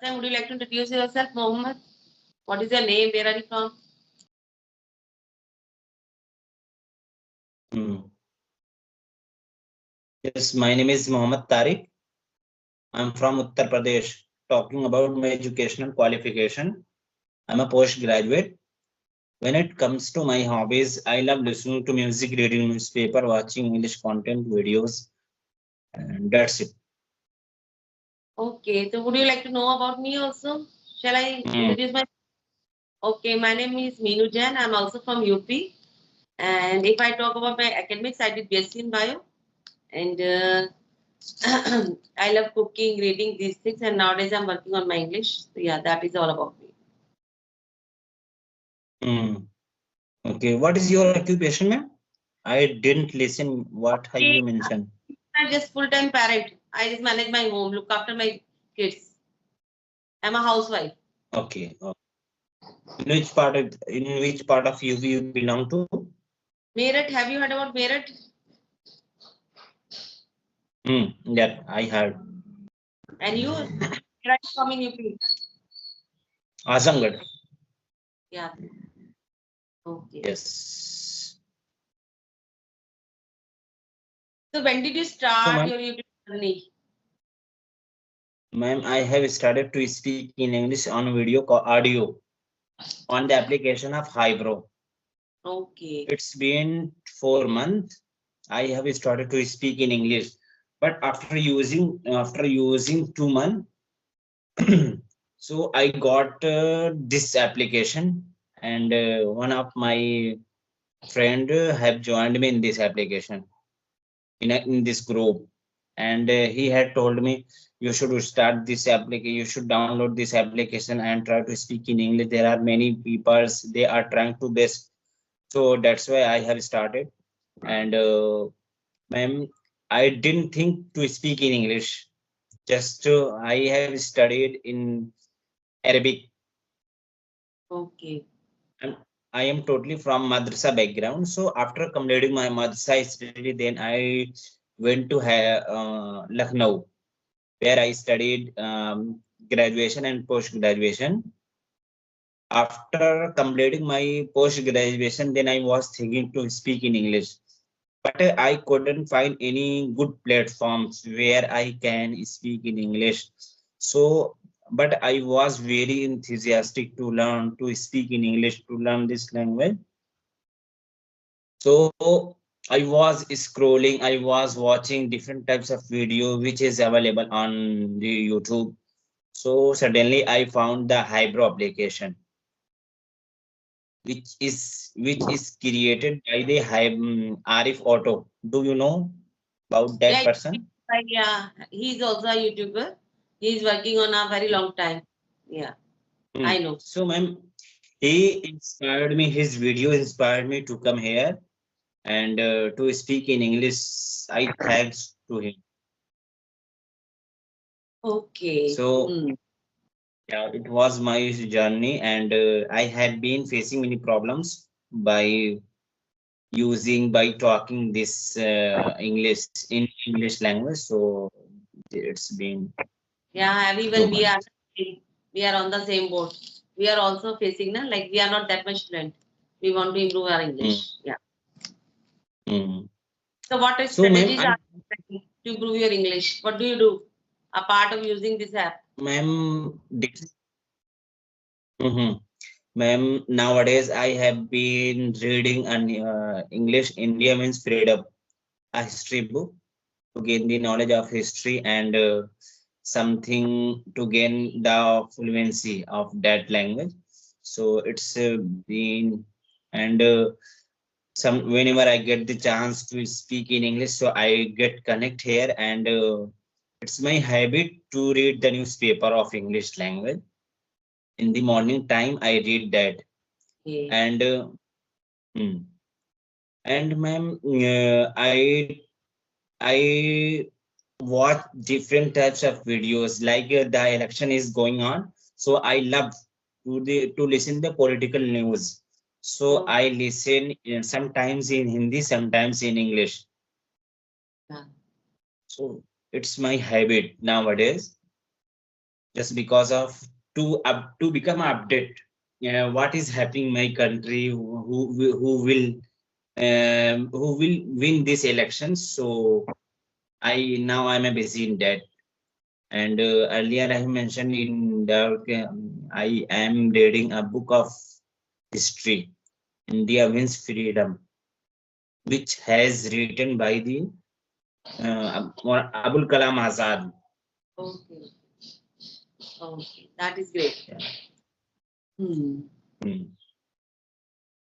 time, would you like to introduce yourself, Mohammed? What is your name? Where are you from? Yes, my name is Mohammed Tarique. I'm from Uttar Pradesh. Talking about my educational qualification, I'm a postgraduate. When it comes to my hobbies, I love listening to music, reading newspaper, watching English content videos, and that's it. Okay, so would you like to know about me also? Shall I introduce my? Okay, my name is Meenu Jain. I'm also from UP. And if I talk about my academics, I did BSc in Bio. And I love cooking, reading these things. And nowadays I'm working on my English. So yeah, that is all about me. Okay, what is your occupation, ma'am? I didn't listen. What have you mentioned? I'm just full-time parent. I just manage my home, look after my kids. I'm a housewife. Okay. In which part of you belong to? Meerut, have you heard about Meerut? Yeah, I heard. And you? Where are you from in UP? Azamgarh. Yeah. Okay. Yes. So when did you start your YouTube journey? Ma'am, I have started to speak in English on video audio on the application of Hybro. Okay. It's been 4 months. I have started to speak in English, but after using 2 months, so I got this application, and one of my friend have joined me in this application in this group, and he had told me you should start this application, you should download this application and try to speak in English. There are many people, they are trying to best. So that's why I have started. And ma'am, I didn't think to speak in English. Just I have studied in Arabic. Okay. And I am totally from madrasa background. So after completing my madrasa study, then I went to Lucknow, where I studied graduation and post graduation. After completing my post graduation, then I was thinking to speak in English, but I couldn't find any good platforms where I can speak in English. So, but I was very enthusiastic to learn to speak in English, to learn this language. So I was scrolling, I was watching different types of video which is available on the YouTube. So suddenly I found the Hybro application, which is created by the Arif Auto. Do you know about that person? Yeah, he's also a YouTuber. He's working on a very long time. Yeah, I know. So, ma'am, he inspired me. His video inspired me to come here and to speak in English. I thanks to him. Okay. So, yeah, it was my journey, and I had been facing many problems by talking this English language. So it's been. Yeah, even we are on the same boat. We are also facing like we are not that much fluent. We want to improve our English. Yeah. So what strategies are to improve your English? What do you do apart of using this app? Ma'am, ma'am, nowadays I have been reading an English India means freedom, a history book to gain the knowledge of history and something to gain the fluency of that language. So it's been, and some whenever I get the chance to speak in English, so I get connect here, and it's my habit to read the newspaper of English language. In the morning time, I read that. And ma'am, I watch different types of videos, like the election is going on, so I love to listen the political news. So I listen sometimes in Hindi, sometimes in English. So it's my habit nowadays. just because of to become update. What is happening in my country? Who will win this election? So I'm a busy in that. And earlier I mentioned in the I am reading a book of history, India Wins Freedom, which has written by the Abul Kalam Azad. Okay. Okay. That is great. Yeah. Hmm.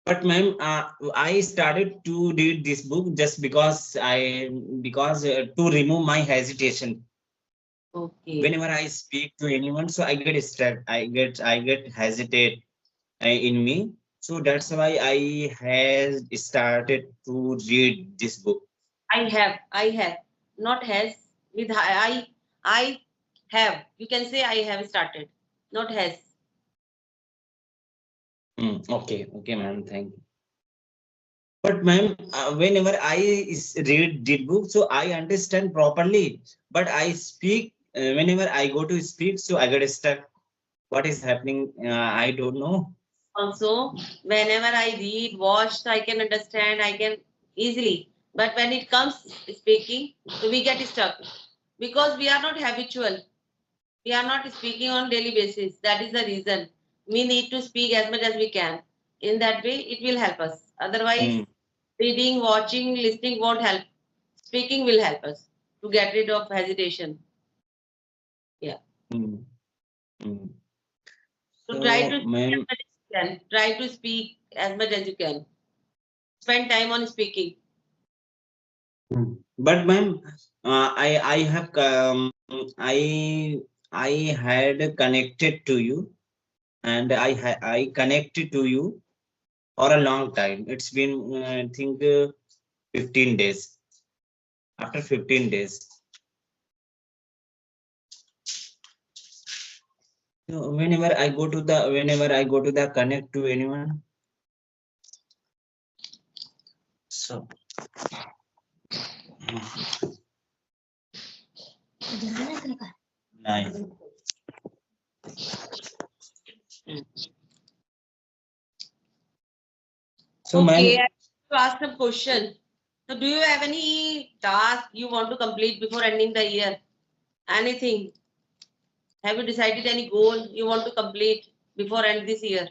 But ma'am, I started to read this book just because to remove my hesitation. Okay. Whenever I speak to anyone, so I get stuck. I get hesitate in me. So that's why I has started to read this book. I have, not has, with I have. You can say I have started, not has. Okay, okay, ma'am. Thank you. But ma'am, whenever I read the book, so I understand properly. But I speak whenever I go to speak, so I get stuck. What is happening? I don't know. Also, whenever I read, watch, I can understand, I can easily. But when it comes speaking, so we get stuck because we are not habitual. We are not speaking on daily basis. That is the reason. We need to speak as much as we can. In that way, it will help us. Otherwise, Mm, reading, watching, listening won't help. Speaking will help us to get rid of hesitation. Yeah. mm, mm. So try to So, speak as ma'am, much as you can. Try to speak as much as you can. Spend time on speaking. but ma'am, I have I had connected to you, and I connected to you for a long time. It's been I think 15 days. After 15 days, so whenever I go to the connect to anyone, so nice. So Okay, I ma'am, have to ask some question. So do you have any task you want to complete before ending the year? Anything? Have you decided any goal you want to complete before end this year?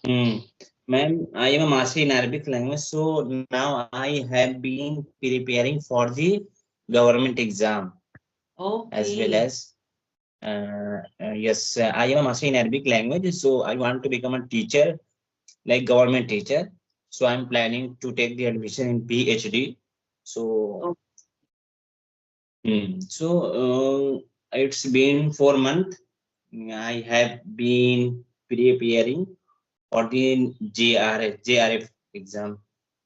mm, ma'am, I am a master in Arabic language, so now I have been preparing for the government exam as well Okay. as yes, I am a master in Arabic language, so I want to become a teacher, like government teacher. So I'm planning to take the admission in PhD. So, Oh, so it's been 4 months. I have been preparing for the JRF exam.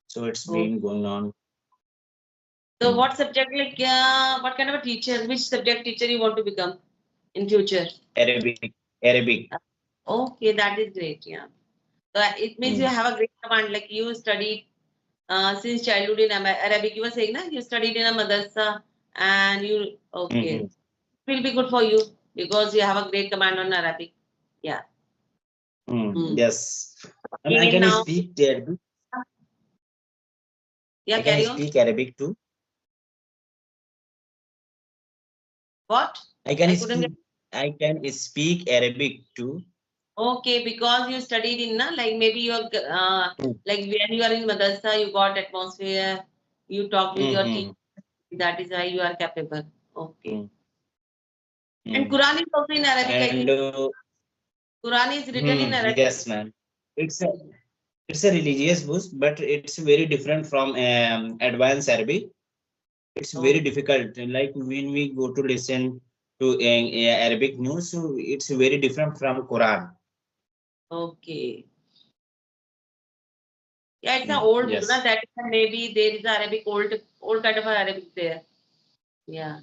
So it's oh. been going on. So what subject like what kind of a teacher? Which subject teacher you want to become in future? Arabic. Okay, that is great. Yeah. So it means you Mm, have a great command. Like you studied since childhood in Arabic. You were saying, na? You studied in a madrasa and you okay. mhm, It will be good for you because you have a great command on Arabic. Yeah. Hmm. yes. I mean, I Okay, can now, speak Arabic. yeah, I can carry on. speak Arabic too. What? I can I couldn't get. speak. I can speak Arabic too. Okay, because you studied in, na, like maybe you are, like when you are in madrasa, you got atmosphere, you talk with your teacher. Mm-hmm. That is why you are capable. Okay. And Mm-hmm. Quran is also in Arabic, I And think. Quran is written in Arabic. yes, ma'am. It's a it's a religious book, but it's very different from advanced Arabic. It's very Oh, difficult. Like when we go to listen to Arabic news, so it's very different from Quran. okay. Yeah, it's an old book, na? Yes. That is maybe there is Arabic, old kind of Arabic there. Yeah.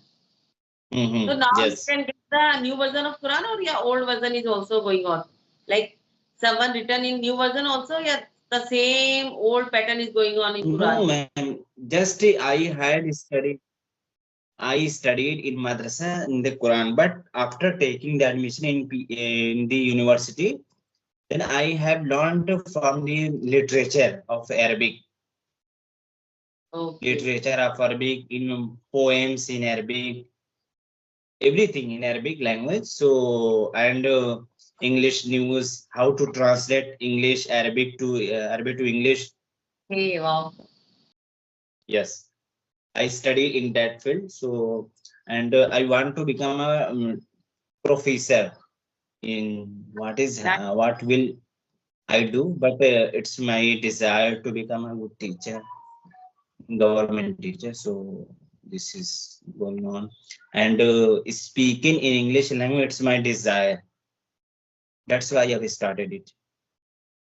So now you Yes. can get the new version of Quran or yeah, old version is also going on. Like someone written in new version also, yeah, the same old pattern is going on in No, Quran. ma'am. Just I studied in madrasa in the Quran, but after taking the admission in the university, then I have learned from the literature of Arabic, Okay. in poems in Arabic, everything in Arabic language. So and English news, how to translate Arabic to English. Hey, wow. Yes, I studied in that field. So and I want to become a professor in That what will I do, but it's my desire to become a good teacher, government teacher. So this is going on, and speaking in English language, it's my desire. That's why I have started it.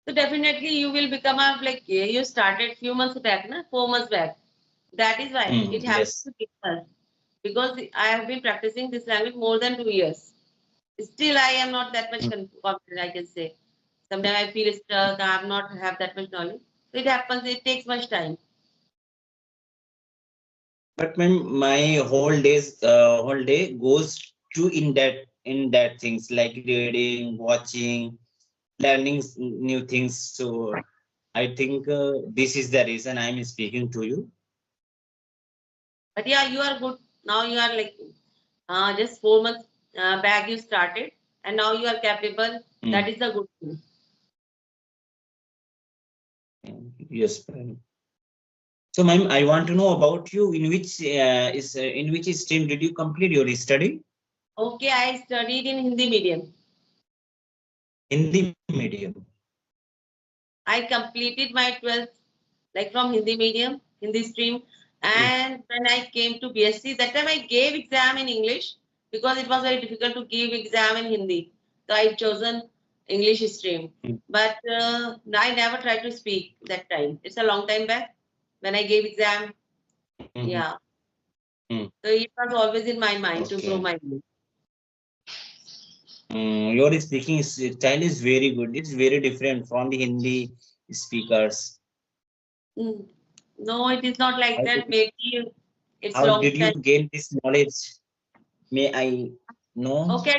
so definitely you will become a like you started few months back, na? 4 months back. That is why it happens Yes. to people because I have been practicing this language more than 2 years. Still, I am not that much confident. I can say sometimes I feel stuck. I have not have that much knowledge. So it happens. It takes much time. But my whole day goes to in that things like reading, watching, learning new things. So I think this is the reason I'm speaking to you. But yeah, you are good. Now you are like just 4 months back you started, and now you are capable. Mm. That is the good thing. Yes, ma'am. So, ma'am, I want to know about you. In which stream did you complete your study? Okay, I studied in Hindi medium. Hindi medium. I completed my 12th like from Hindi medium, Hindi stream. Mm, And when I came to BSc, that time I gave exam in English because it was very difficult to give exam in Hindi. So I chosen English stream. mm, But I never tried to speak that time. It's a long time back when I gave exam. mhm, Yeah. mm. So it was always in my mind to grow Okay. my English. Your speaking style is very good. It's very different from the Hindi speakers. Mm. No, it is not like How that. did, Maybe it's how long did you time. gain this knowledge? May I know? Okay,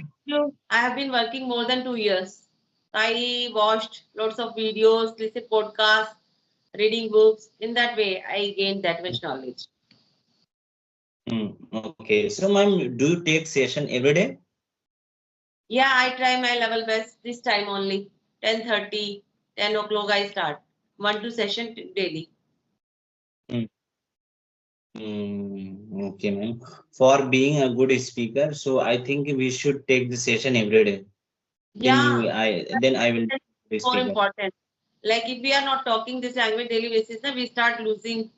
I have been working more than 2 years. I watched lots of videos, listened podcasts, reading books. In that way, I gained that much knowledge. Okay. So, ma'am, do you take session every day? Yeah, I try my level best this time only. 10:30, 10 o'clock I start. 1 2 session daily. Mm, okay, ma'am. For being a good speaker, so I think we should take the session every day. Yeah, Then I will that's be more speaker. important. Like if we are not talking this language daily basis, then we start losing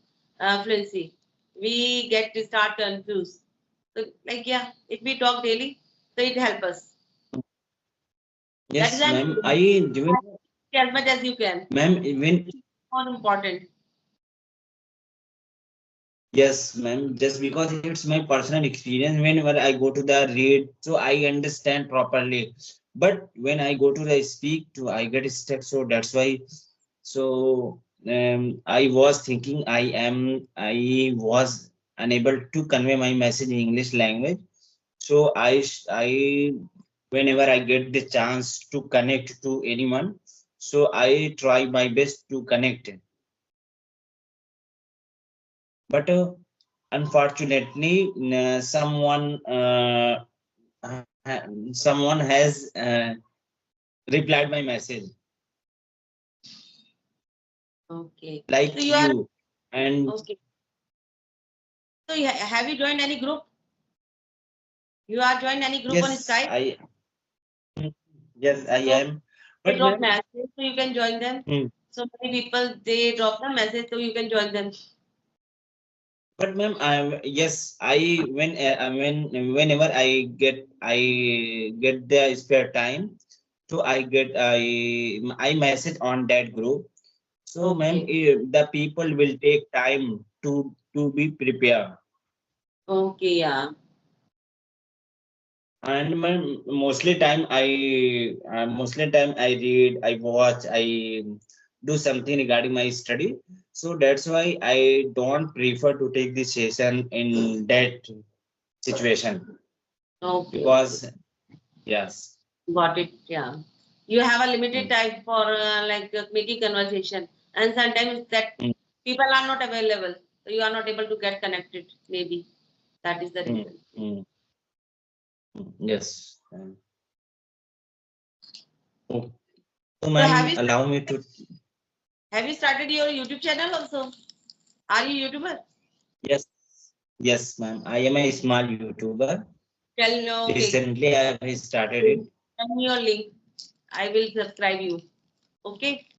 fluency. We get to start confused. So, like yeah, if we talk daily, so it helps us. That is Yes, why I'm ma'am. saying, I given as much as you can. ma'am even More important. yes, ma'am. Just because it's my personal experience. Whenever I go to the read, so I understand properly. But when I go to the speak, to I get stuck. So that's why. So I was thinking I was unable to convey my message in English language. So I whenever I get the chance to connect to anyone, so I try my best to connect. But unfortunately, someone has replied my message Okay. So like you are you, and okay. So have you joined any group? You are joined any group on yes, Skype? I So am. they But drop ma'am, message, so you can join them. mm, So many people they drop the message, so you can join them. but ma'am, yes, I whenever I get the spare time, so I message on that group. So, ma'am, Okay. the people will take time to be prepared. Okay. Yeah. And mostly time I read, I watch, I do something regarding my study. So that's why I don't prefer to take this session in that. situation. Okay. Because yes. Got it. Yeah. You have a limited time for making conversation, and sometimes that Mm. people are not available, so you are not able to get connected. Maybe that is the Mm, reason. mm, yes. Oh, so So have ma'am, allow me to. you started your YouTube channel also? Are you YouTuber? Yes, yes, ma'am. I am a small YouTuber. Tell me. Okay. Recently, I have started it. Send me your link. I will subscribe you. Okay.